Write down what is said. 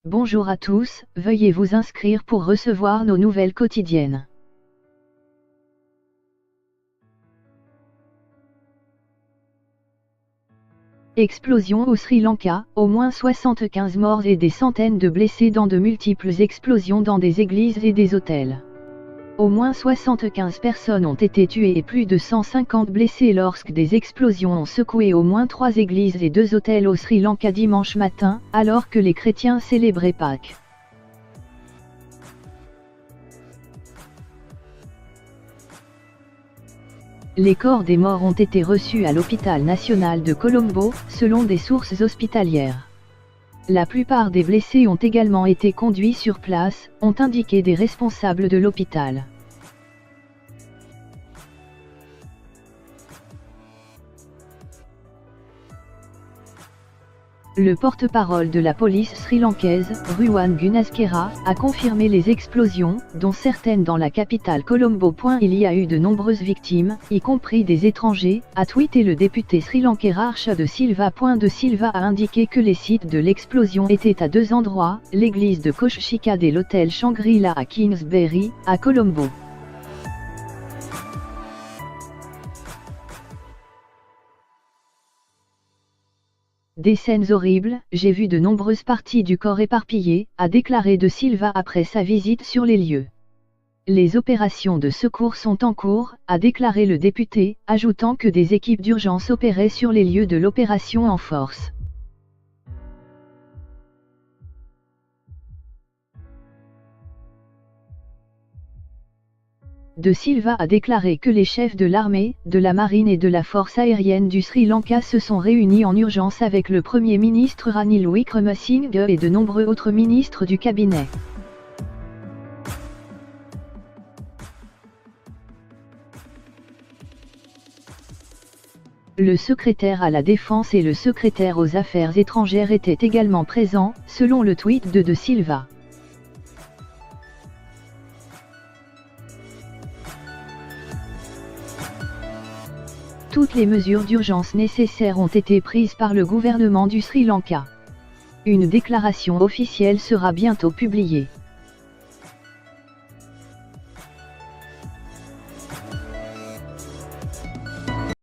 Bonjour à tous, veuillez vous inscrire pour recevoir nos nouvelles quotidiennes. Explosion au Sri Lanka, au moins 75 morts et des centaines de blessés dans de multiples explosions dans des églises et des hôtels. Au moins 75 personnes ont été tuées et plus de 150 blessés lorsque des explosions ont secoué au moins 3 églises et 2 hôtels au Sri Lanka dimanche matin, alors que les chrétiens célébraient Pâques. Les corps des morts ont été reçus à l'hôpital national de Colombo, selon des sources hospitalières. La plupart des blessés ont également été conduits sur place, ont indiqué des responsables de l'hôpital. Le porte-parole de la police sri-lankaise, Ruwan Gunasthira, a confirmé les explosions, dont certaines dans la capitale Colombo. Il y a eu de nombreuses victimes, y compris des étrangers, a tweeté le député sri-lankais Harsha De Silva. De Silva a indiqué que les sites de l'explosion étaient à 2 endroits, l'église de Koshchikad et l'hôtel Shangri-La à Kingsbury, à Colombo. Des scènes horribles, j'ai vu de nombreuses parties du corps éparpillées, a déclaré De Silva après sa visite sur les lieux. Les opérations de secours sont en cours, a déclaré le député, ajoutant que des équipes d'urgence opéraient sur les lieux de l'opération en force. De Silva a déclaré que les chefs de l'armée, de la marine et de la force aérienne du Sri Lanka se sont réunis en urgence avec le Premier ministre Ranil Wickremesinghe et de nombreux autres ministres du cabinet. Le secrétaire à la Défense et le secrétaire aux Affaires étrangères étaient également présents, selon le tweet de Silva. Toutes les mesures d'urgence nécessaires ont été prises par le gouvernement du Sri Lanka. Une déclaration officielle sera bientôt publiée.